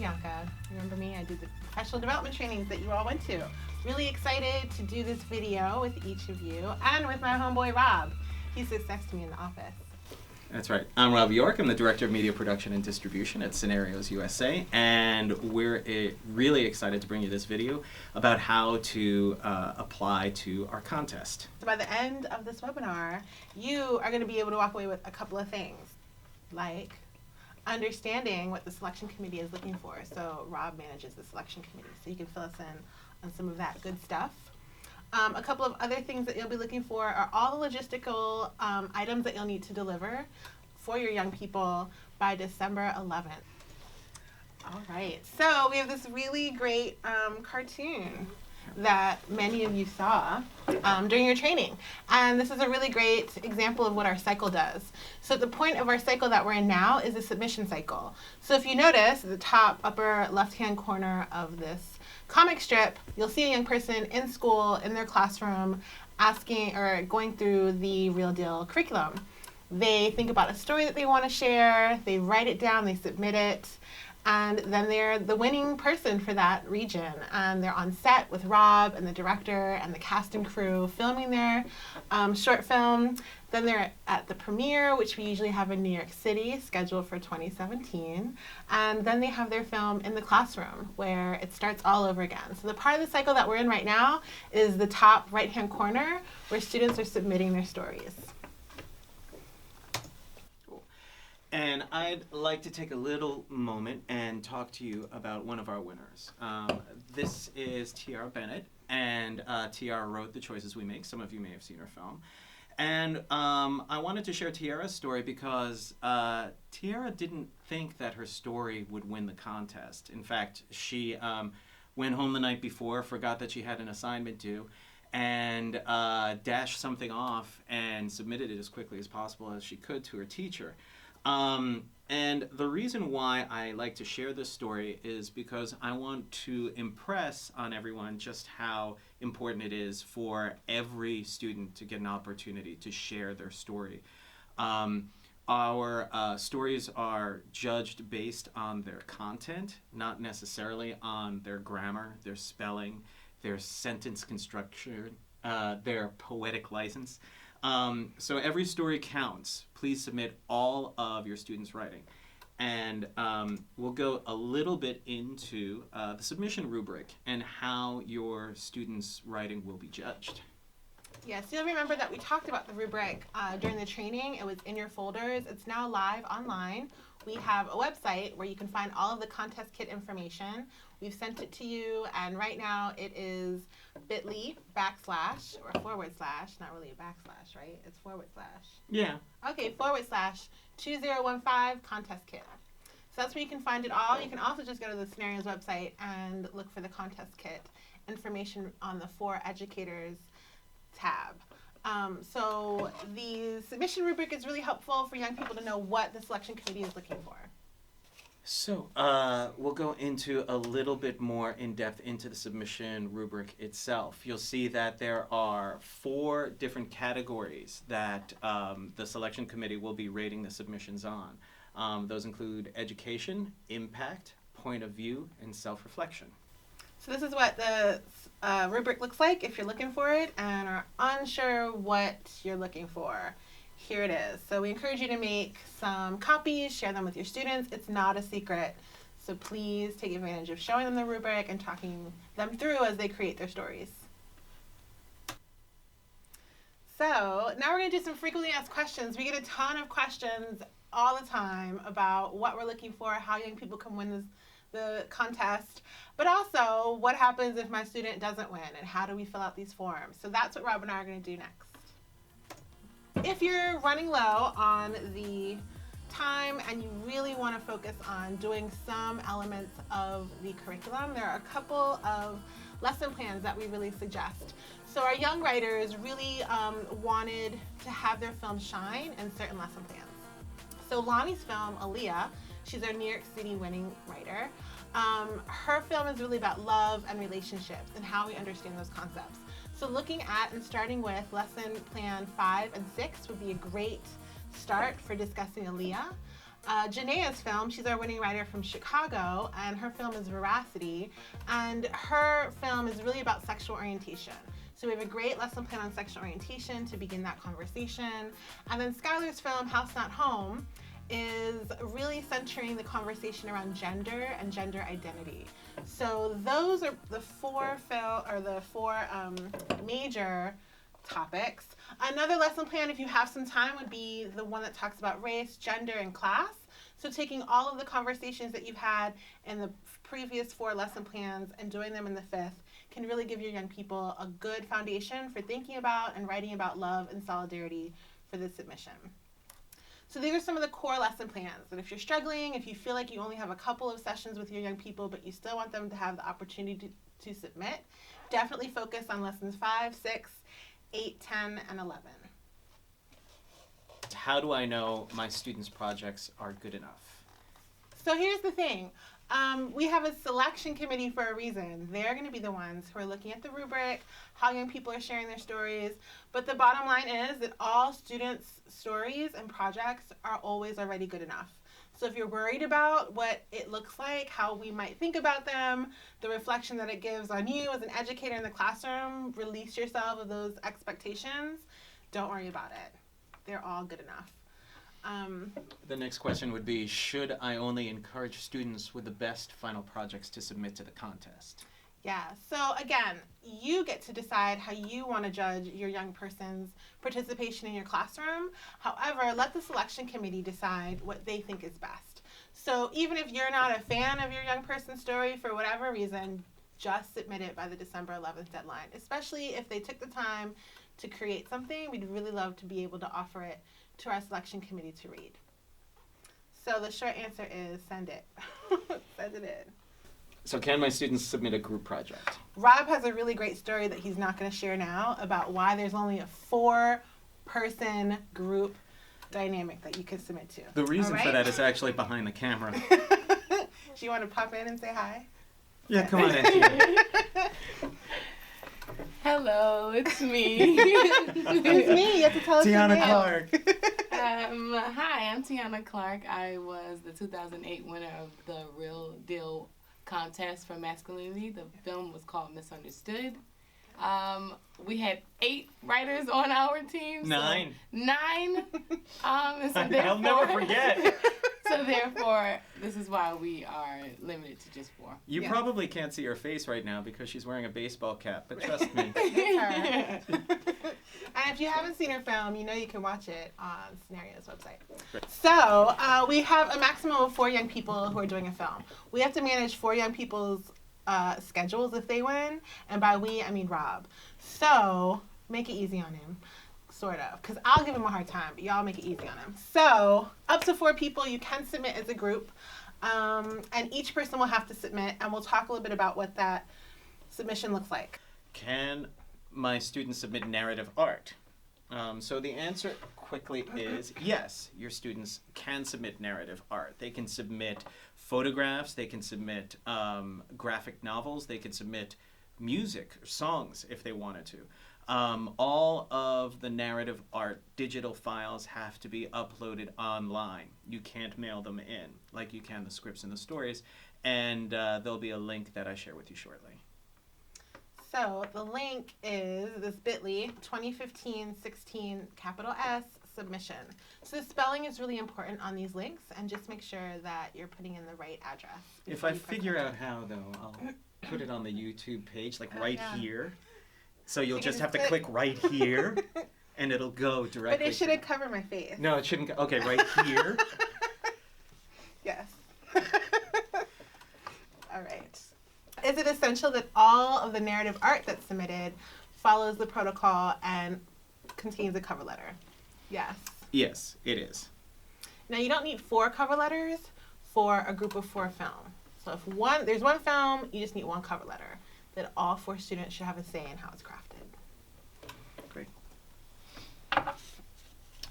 Bianca. Remember me? I did the professional development trainings that you all went to. Really excited to do this video with each of you and with my homeboy Rob. He sits next to me in the office. That's right. I'm Rob York. I'm the Director of Media Production and Distribution at Scenarios USA, and we're really excited to bring you this video about how to apply to our contest. So by the end of this webinar, you are going to be able to walk away with a couple of things, like understanding what the selection committee is looking for. So Rob manages the selection committee, so you can fill us in on some of that good stuff. A couple of other things that you'll be looking for are all the logistical items that you'll need to deliver for your young people by December 11th. All right, so we have this really great cartoon that many of you saw during your training. And this is a really great example of what our cycle does. So the point of our cycle that we're in now is a submission cycle. So if you notice, the top upper left-hand corner of this comic strip, you'll see a young person in school, in their classroom, asking or going through the Real Deal curriculum. They think about a story that they want to share, they write it down, they submit it, and then they're the winning person for that region. And they're on set with Rob and the director and the cast and crew filming their short film. Then they're at the premiere, which we usually have in New York City, scheduled for 2017. And then they have their film in the classroom, where it starts all over again. So the part of the cycle that we're in right now is the top right-hand corner, where students are submitting their stories. And I'd like to take a little moment and talk to you about one of our winners. This is Tiara Bennett, and Tiara wrote The Choices We Make. Some of you may have seen her film. And I wanted to share Tiara's story because Tiara didn't think that her story would win the contest. In fact, she went home the night before, forgot that she had an assignment due, and dashed something off and submitted it as quickly as possible as she could to her teacher. And the reason why I like to share this story is because I want to impress on everyone just how important it is for every student to get an opportunity to share their story. Our stories are judged based on their content, not necessarily on their grammar, their spelling, their sentence construction, their poetic license. So every story counts. Please submit all of your students' writing. And we'll go a little bit into the submission rubric and how your students' writing will be judged. Yes, you'll remember that we talked about the rubric during the training. It was in your folders. It's now live online. We have a website where you can find all of the contest kit information. We've sent it to you, and right now it is bit.ly / or forward slash, not really a backslash, right? It's forward slash. Yeah. Okay, / 2015 contest kit. So that's where you can find it all. You can also just go to the Scenarios website and look for the contest kit information on the For Educators tab. So the submission rubric is really helpful for young people to know what the selection committee is looking for. So we'll go into a little bit more in depth into the submission rubric itself. You'll see that there are 4 different categories that the selection committee will be rating the submissions on. Those include education, impact, point of view, and self-reflection. So this is what the rubric looks like if you're looking for it and are unsure what you're looking for. Here it is. So we encourage you to make some copies, share them with your students. It's not a secret. So please take advantage of showing them the rubric and talking them through as they create their stories. So now we're going to do some frequently asked questions. We get a ton of questions all the time about what we're looking for, how young people can win the contest, but also what happens if my student doesn't win and how do we fill out these forms. So that's what Rob and I are going to do next. If you're running low on the time and you really want to focus on doing some elements of the curriculum, there are a couple of lesson plans that we really suggest. So our young writers really wanted to have their film shine in certain lesson plans. So Lonnie's film, Aaliyah, she's our New York City winning writer. Her film is really about love and relationships and how we understand those concepts. So looking at and starting with lesson plan 5 and 6 would be a great start for discussing Aaliyah. Janaea's film, she's our winning writer from Chicago, and her film is Veracity, and her film is really about sexual orientation. So we have a great lesson plan on sexual orientation to begin that conversation. And then Skylar's film, House Not Home, is really centering the conversation around gender and gender identity. So those are the four major topics. Another lesson plan, if you have some time, would be the one that talks about race, gender, and class. So taking all of the conversations that you've had in the previous 4 lesson plans and doing them in the 5th can really give your young people a good foundation for thinking about and writing about love and solidarity for this submission. So these are some of the core lesson plans that if you're struggling, if you feel like you only have a couple of sessions with your young people, but you still want them to have the opportunity to submit, definitely focus on lessons 5, 6, 8, 10, and 11. How do I know my students' projects are good enough? So here's the thing. We have a selection committee for a reason. They're going to be the ones who are looking at the rubric, how young people are sharing their stories. But the bottom line is that all students' stories and projects are always already good enough. So if you're worried about what it looks like, how we might think about them, the reflection that it gives on you as an educator in the classroom, release yourself of those expectations. Don't worry about it. They're all good enough. The next question would be, should I only encourage students with the best final projects to submit to the contest? Yeah, so again, you get to decide how you want to judge your young person's participation in your classroom. However, let the selection committee decide what they think is best. So even if you're not a fan of your young person's story for whatever reason, just submit it by the December 11th deadline, especially if they took the time to create something. We'd really love to be able to offer it to our selection committee to read. So the short answer is send it. Send it in. So can my students submit a group project? Rob has a really great story that he's not going to share now about why there's only a 4-person group dynamic that you can submit to. The reason All for right? that is actually behind the camera. Do you want to pop in and say hi? Yeah, come on, Auntie. Hello, it's me. It's me. You have to tell us your Tiana name. Clark. Hi, I'm Tiana Clark. I was the 2008 winner of the Real Deal contest for masculinity. The film was called Misunderstood. We had 8 writers on our team. So 9. 9. And so I'll never forget. So therefore, this is why we are limited to just 4. You Yeah. probably can't see her face right now because she's wearing a baseball cap, but trust me. It's her. And if you haven't seen her film, you know you can watch it on Scenario's website. Great. So we have a maximum of 4 young people who are doing a film. We have to manage 4 young people's schedules if they win, and by we, I mean Rob. So make it easy on him. Sort of, because I'll give him a hard time, but y'all make it easy on him. So, up to 4 people, you can submit as a group, and each person will have to submit, and we'll talk a little bit about what that submission looks like. Can my students submit narrative art? So the answer quickly is yes, your students can submit narrative art. They can submit photographs, they can submit graphic novels, they can submit music, songs if they wanted to. All of the narrative art digital files have to be uploaded online. You can't mail them in like you can the scripts and the stories, and there'll be a link that I share with you shortly. So, the link is this bit.ly 2015-16 capital S submission. So, the spelling is really important on these links, and just make sure that you're putting in the right address. If I figure out how, though, I'll put it on the YouTube page, like right here. So you'll you just can have to just click right here, and it'll go directly. But it shouldn't cover my face. No, it shouldn't. Okay, right here. Yes. All right. Is it essential that all of the narrative art that's submitted follows the protocol and contains a cover letter? Yes. Yes, it is. Now, you don't need 4 cover letters for a group of 4 film. So if there's 1 film, you just need 1 cover letter. That all 4 students should have a say in how it's crafted. Great.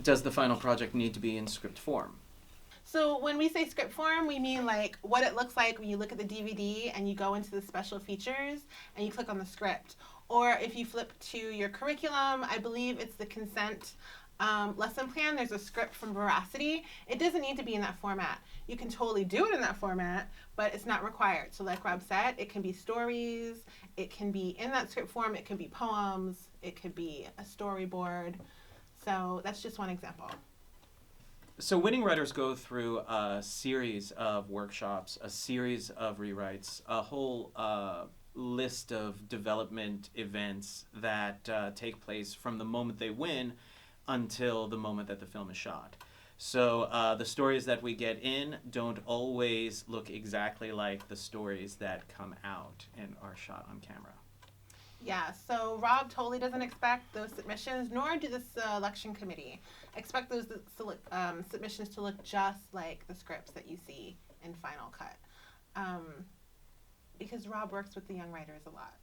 Does the final project need to be in script form? So when we say script form, we mean like what it looks like when you look at the DVD and you go into the special features and you click on the script. Or if you flip to your curriculum, I believe it's the consent Lesson plan, there's a script from Veracity. It doesn't need to be in that format. You can totally do it in that format, but it's not required. So like Rob said, it can be stories, it can be in that script form, it can be poems, it could be a storyboard. So that's just one example. So winning writers go through a series of workshops, a series of rewrites, a whole list of development events that take place from the moment they win until the moment that the film is shot. So the stories that we get in don't always look exactly like the stories that come out and are shot on camera. Yeah, so Rob totally doesn't expect those submissions, nor do the selection committee expect those submissions to look just like the scripts that you see in Final Cut. Because Rob works with the young writers a lot.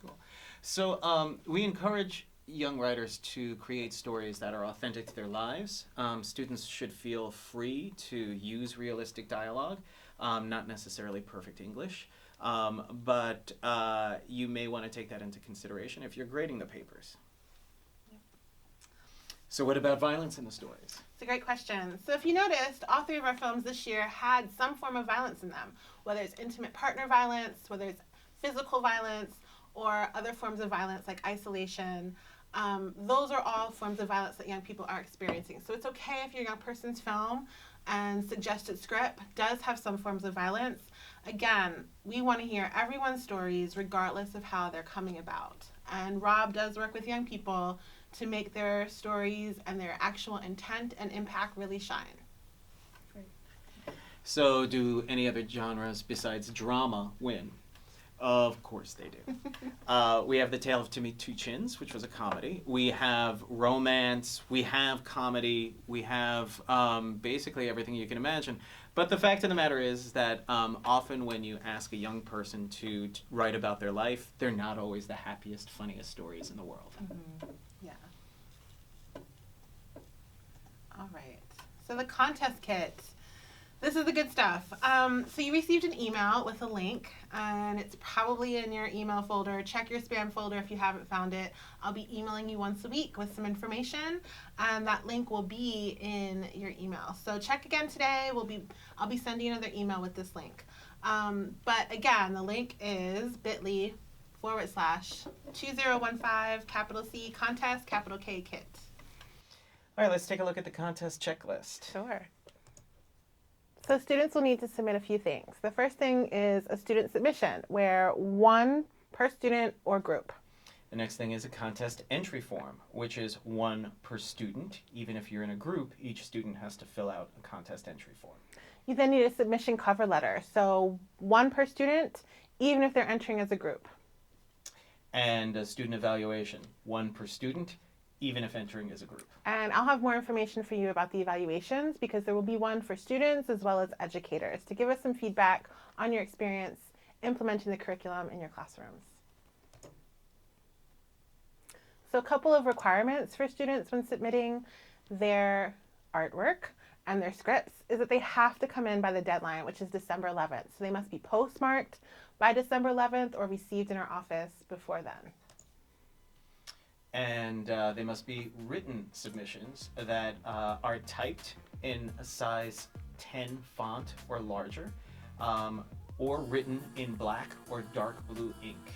Cool. So we encourage young writers to create stories that are authentic to their lives. Students should feel free to use realistic dialogue, not necessarily perfect English. But you may want to take that into consideration if you're grading the papers. Yep. So what about violence in the stories? It's a great question. So if you noticed, all three of our films this year had some form of violence in them, whether it's intimate partner violence, whether it's physical violence, or other forms of violence like isolation. Those are all forms of violence that young people are experiencing. So it's okay if your young person's film and suggested script does have some forms of violence. Again, we want to hear everyone's stories regardless of how they're coming about. And Rob does work with young people to make their stories and their actual intent and impact really shine. Great. So do any other genres besides drama win? Of course they do. We have The Tale of Two Chins, which was a comedy. We have romance. We have comedy. We have basically everything you can imagine. But the fact of the matter is that often when you ask a young person to write about their life, they're not always the happiest, funniest stories in the world. Mm-hmm. Yeah. All right. So the contest kit. This is the good stuff. So you received an email with a link, and it's probably in your email folder. Check your spam folder if you haven't found it. I'll be emailing you once a week with some information, and that link will be in your email. So check again today. I'll be sending another email with this link. But again, the link is bit.ly/2015 capital C contest capital K kit. All right, let's take a look at the contest checklist. Sure. So students will need to submit a few things. The first thing is a student submission, where one per student or group. The next thing is a contest entry form, which is one per student. Even if you're in a group, each student has to fill out a contest entry form. You then need a submission cover letter, so one per student, even if they're entering as a group. And a student evaluation, one per student, even if entering as a group. And I'll have more information for you about the evaluations because there will be one for students as well as educators to give us some feedback on your experience implementing the curriculum in your classrooms. So a couple of requirements for students when submitting their artwork and their scripts is that they have to come in by the deadline, which is December 11th. So they must be postmarked by December 11th or received in our office before then. And they must be written submissions that are typed in a size 10 font or larger, or written in black or dark blue ink.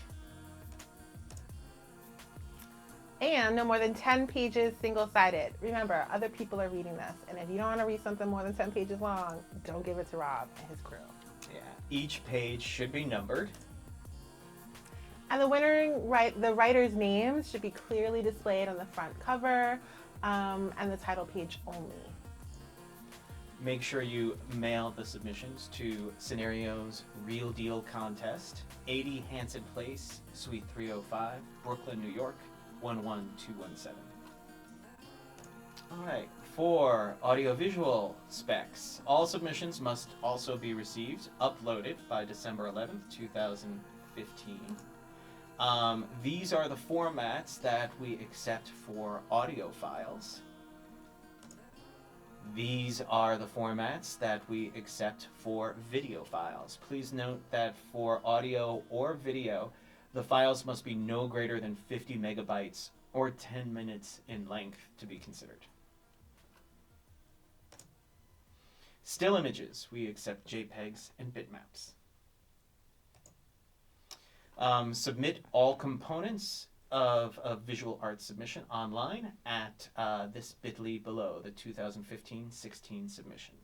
And no more than 10 pages single-sided. Remember, other people are reading this, and if you don't want to read something more than 10 pages long, don't give it to Rob and his crew. Yeah, each page should be numbered. And the writer's names should be clearly displayed on the front cover and the title page only. Make sure you mail the submissions to Scenarios Real Deal Contest, 80 Hanson Place, Suite 305, Brooklyn, New York, 11217. All right, for audiovisual specs, all submissions must also be received, uploaded by December 11th, 2015. These are the formats that we accept for audio files. These are the formats that we accept for video files. Please note that for audio or video, the files must be no greater than 50 megabytes or 10 minutes in length to be considered. Still images, we accept JPEGs and bitmaps. Submit all components of a visual art submission online at this bit.ly below, the 2015-16 submission.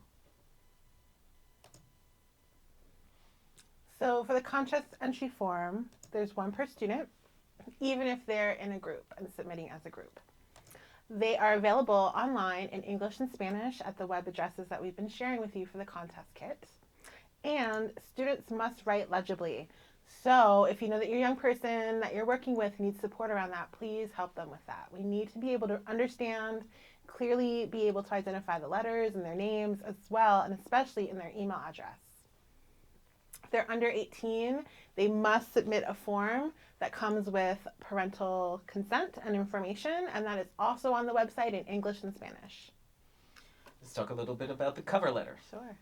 So for the contest entry form, there's one per student, even if they're in a group and submitting as a group. They are available online in English and Spanish at the web addresses that we've been sharing with you for the contest kit. And students must write legibly. So if you know that your young person that you're working with needs support around that, please help them with that. We need to be able to understand, clearly be able to identify the letters and their names as well, and especially in their email address. If they're under 18, they must submit a form that comes with parental consent and information, and that is also on the website in English and Spanish. Let's talk a little bit about the cover letter. Sure.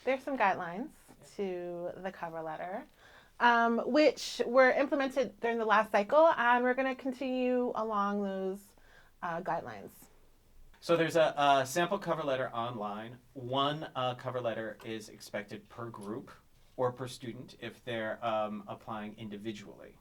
There's some guidelines to the cover letter, which were implemented during the last cycle, and we're going to continue along those guidelines. So there's a sample cover letter online. One cover letter is expected per group or per student if they're applying individually.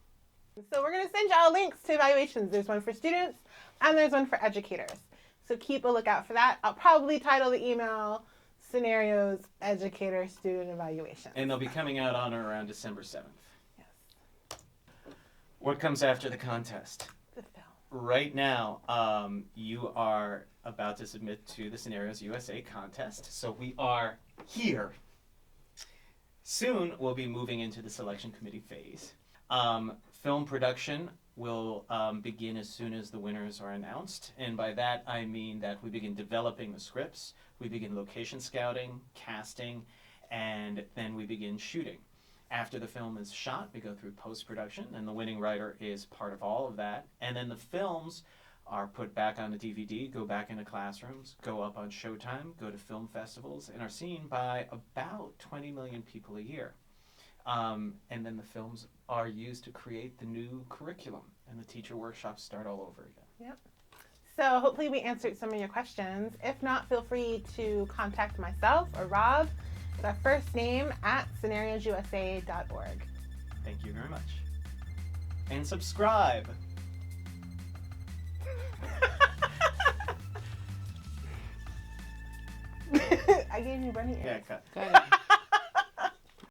So we're going to send y'all links to evaluations. There's one for students and there's one for educators. So keep a lookout for that. I'll probably title the email Scenarios Educator Student Evaluation. And they'll be coming out on or around December 7th. Yes. What comes after the contest? The film. Right now, you are about to submit to the Scenarios USA contest. So we are here. Soon, we'll be moving into the selection committee phase. Film production will begin as soon as the winners are announced. And by that, I mean that we begin developing the scripts, we begin location scouting, casting, and then we begin shooting. After the film is shot, we go through post-production, and the winning writer is part of all of that. And then the films are put back on the DVD, go back into classrooms, go up on Showtime, go to film festivals, and are seen by about 20 million people a year. And then the films are used to create the new curriculum, and the teacher workshops start all over again. Yep. So hopefully we answered some of your questions. If not, feel free to contact myself or Rob with our first name at scenariosusa.org. Thank you very much. And subscribe. I gave you bunny ears. Yeah, cut. Go ahead.